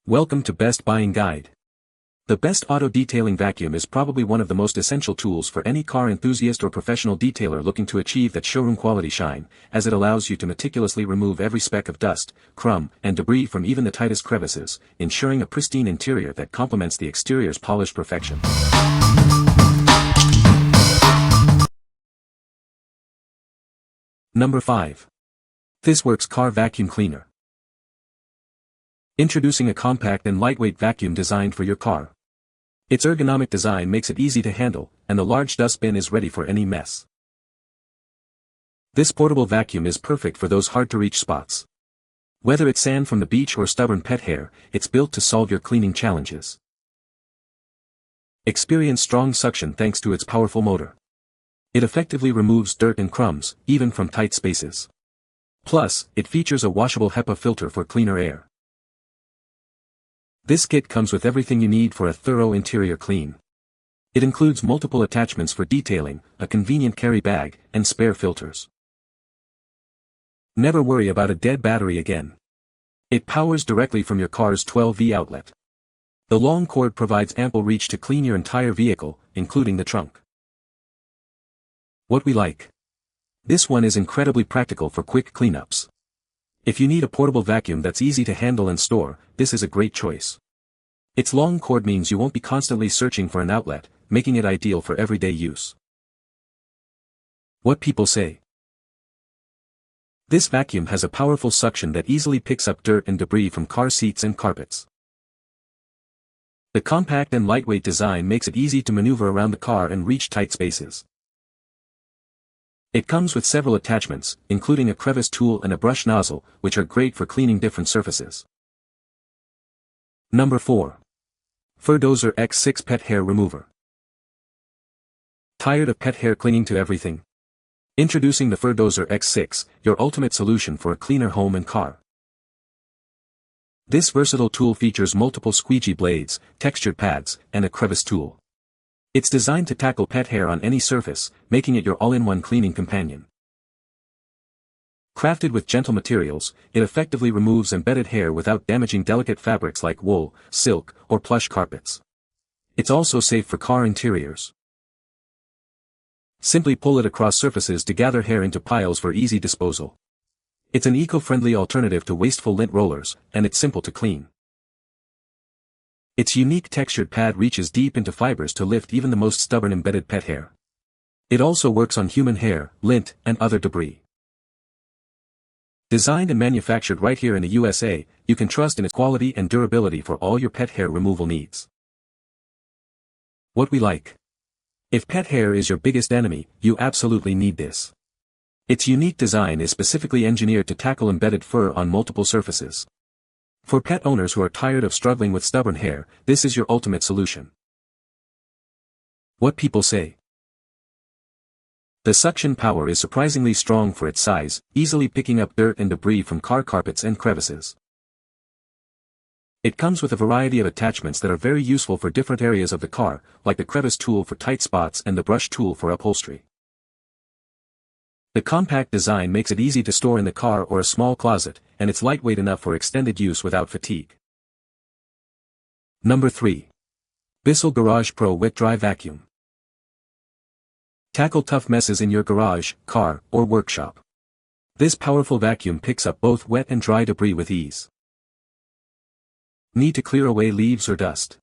Welcome to Best Buying Guide. The Best Auto Detailing Vacuum is probably one of the most essential tools for any car enthusiast or professional detailer looking to achieve that showroom quality shine, as it allows you to meticulously remove every speck of dust, crumb, and debris from even the tightest crevices, ensuring a pristine interior that complements the exterior's polished perfection. Number 5. THISWORX Car Vacuum Cleaner. Introducing a compact and lightweight vacuum designed for your car. Its ergonomic design makes it easy to handle, and the large dustbin is ready for any mess. This portable vacuum is perfect for those hard-to-reach spots. Whether it's sand from the beach or stubborn pet hair, it's built to solve your cleaning challenges. Experience strong suction thanks to its powerful motor. It effectively removes dirt and crumbs, even from tight spaces. Plus, it features a washable HEPA filter for cleaner air. This kit comes with everything you need for a thorough interior clean. It includes multiple attachments for detailing, a convenient carry bag, and spare filters. Never worry about a dead battery again. It powers directly from your car's 12V outlet. The long cord provides ample reach to clean your entire vehicle, including the trunk. What we like. This one is incredibly practical for quick cleanups. If you need a portable vacuum that's easy to handle and store, this is a great choice. Its long cord means you won't be constantly searching for an outlet, making it ideal for everyday use. What people say. This vacuum has a powerful suction that easily picks up dirt and debris from car seats and carpets. The compact and lightweight design makes it easy to maneuver around the car and reach tight spaces. It comes with several attachments, including a crevice tool and a brush nozzle, which are great for cleaning different surfaces. Number 4. FurDozer X6 Pet Hair Remover. Tired of pet hair clinging to everything? Introducing the FurDozer X6, your ultimate solution for a cleaner home and car. This versatile tool features multiple squeegee blades, textured pads, and a crevice tool. It's designed to tackle pet hair on any surface, making it your all-in-one cleaning companion. Crafted with gentle materials, it effectively removes embedded hair without damaging delicate fabrics like wool, silk, or plush carpets. It's also safe for car interiors. Simply pull it across surfaces to gather hair into piles for easy disposal. It's an eco-friendly alternative to wasteful lint rollers, and it's simple to clean. Its unique textured pad reaches deep into fibers to lift even the most stubborn embedded pet hair. It also works on human hair, lint, and other debris. Designed and manufactured right here in the USA, you can trust in its quality and durability for all your pet hair removal needs. What we like. If pet hair is your biggest enemy, you absolutely need this. Its unique design is specifically engineered to tackle embedded fur on multiple surfaces. For pet owners who are tired of struggling with stubborn hair, this is your ultimate solution. What people say. The suction power is surprisingly strong for its size, easily picking up dirt and debris from car carpets and crevices. It comes with a variety of attachments that are very useful for different areas of the car, like the crevice tool for tight spots and the brush tool for upholstery. The compact design makes it easy to store in the car or a small closet, and it's lightweight enough for extended use without fatigue. Number 3. BISSELL Garage Pro Wet Dry Vacuum. Tackle tough messes in your garage, car, or workshop. This powerful vacuum picks up both wet and dry debris with ease. Need to clear away leaves or dust?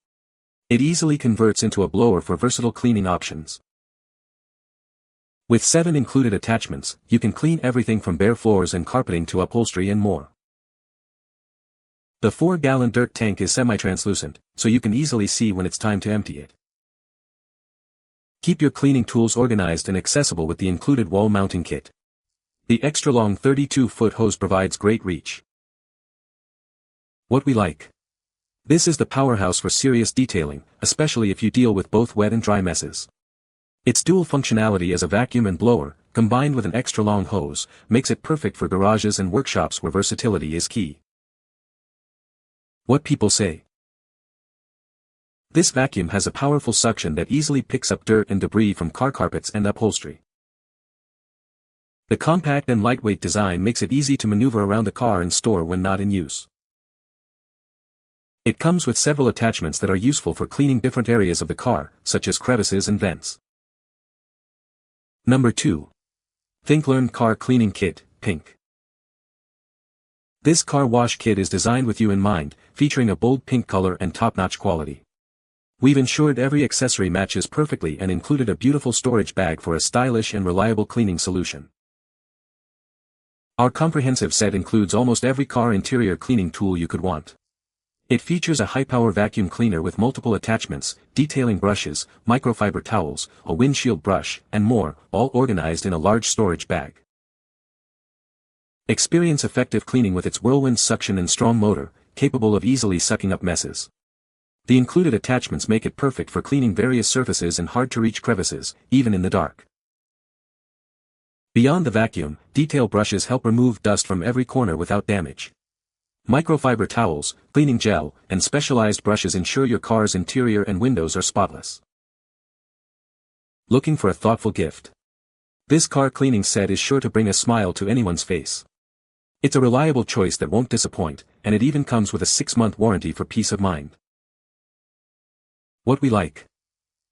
It easily converts into a blower for versatile cleaning options. With 7 included attachments, you can clean everything from bare floors and carpeting to upholstery and more. The 4-gallon dirt tank is semi-translucent, so you can easily see when it's time to empty it. Keep your cleaning tools organized and accessible with the included wall mounting kit. The extra-long 32-foot hose provides great reach. What we like. This is the powerhouse for serious detailing, especially if you deal with both wet and dry messes. Its dual functionality as a vacuum and blower, combined with an extra-long hose, makes it perfect for garages and workshops where versatility is key. What people say. This vacuum has a powerful suction that easily picks up dirt and debris from car carpets and upholstery. The compact and lightweight design makes it easy to maneuver around the car and store when not in use. It comes with several attachments that are useful for cleaning different areas of the car, such as crevices and vents. Number 2. ThinkLearn Car Cleaning Kit, Pink. This car wash kit is designed with you in mind, featuring a bold pink color and top-notch quality. We've ensured every accessory matches perfectly and included a beautiful storage bag for a stylish and reliable cleaning solution. Our comprehensive set includes almost every car interior cleaning tool you could want. It features a high-power vacuum cleaner with multiple attachments, detailing brushes, microfiber towels, a windshield brush, and more, all organized in a large storage bag. Experience effective cleaning with its whirlwind suction and strong motor, capable of easily sucking up messes. The included attachments make it perfect for cleaning various surfaces and hard-to-reach crevices, even in the dark. Beyond the vacuum, detail brushes help remove dust from every corner without damage. Microfiber towels, cleaning gel, and specialized brushes ensure your car's interior and windows are spotless. Looking for a thoughtful gift? This car cleaning set is sure to bring a smile to anyone's face. It's a reliable choice that won't disappoint, and it even comes with a 6-month warranty for peace of mind. What we like.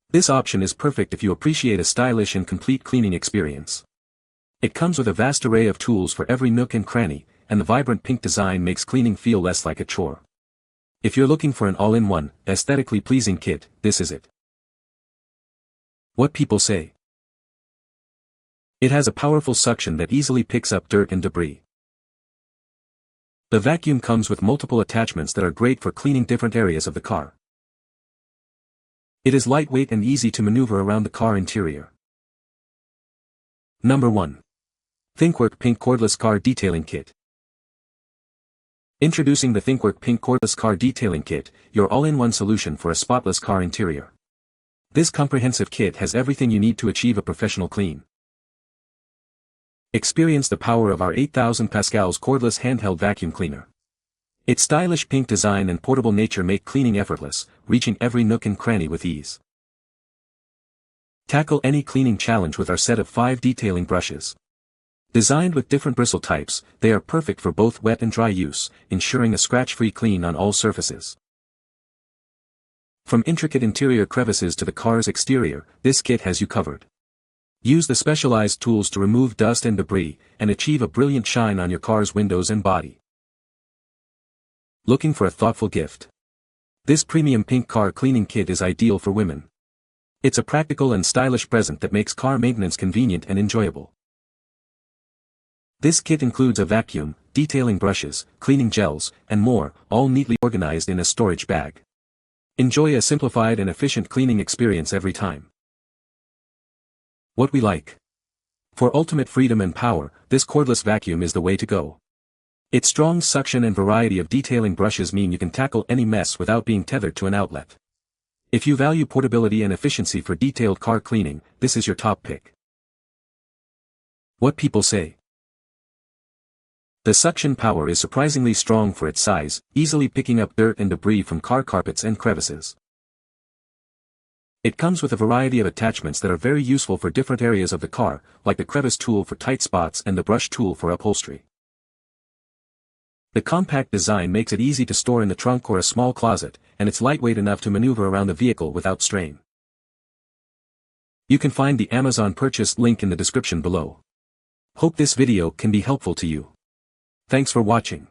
This option is perfect if you appreciate a stylish and complete cleaning experience. It comes with a vast array of tools for every nook and cranny, and the vibrant pink design makes cleaning feel less like a chore. If you're looking for an all-in-one, aesthetically pleasing kit, this is it. What people say. It has a powerful suction that easily picks up dirt and debris. The vacuum comes with multiple attachments that are great for cleaning different areas of the car. It is lightweight and easy to maneuver around the car interior. Number 1. ThinkWork Pink Cordless Car Detailing Kit. Introducing the ThinkWork Pink Cordless Car Detailing Kit, your all-in-one solution for a spotless car interior. This comprehensive kit has everything you need to achieve a professional clean. Experience the power of our 8,000 pascals cordless handheld vacuum cleaner. Its stylish pink design and portable nature make cleaning effortless, reaching every nook and cranny with ease. Tackle any cleaning challenge with our set of 5 detailing brushes. Designed with different bristle types, they are perfect for both wet and dry use, ensuring a scratch-free clean on all surfaces. From intricate interior crevices to the car's exterior, this kit has you covered. Use the specialized tools to remove dust and debris, and achieve a brilliant shine on your car's windows and body. Looking for a thoughtful gift? This premium pink car cleaning kit is ideal for women. It's a practical and stylish present that makes car maintenance convenient and enjoyable. This kit includes a vacuum, detailing brushes, cleaning gels, and more, all neatly organized in a storage bag. Enjoy a simplified and efficient cleaning experience every time. What we like. For ultimate freedom and power, this cordless vacuum is the way to go. Its strong suction and variety of detailing brushes mean you can tackle any mess without being tethered to an outlet. If you value portability and efficiency for detailed car cleaning, this is your top pick. What people say. The suction power is surprisingly strong for its size, easily picking up dirt and debris from car carpets and crevices. It comes with a variety of attachments that are very useful for different areas of the car, like the crevice tool for tight spots and the brush tool for upholstery. The compact design makes it easy to store in the trunk or a small closet, and it's lightweight enough to maneuver around the vehicle without strain. You can find the Amazon purchase link in the description below. Hope this video can be helpful to you. Thanks for watching.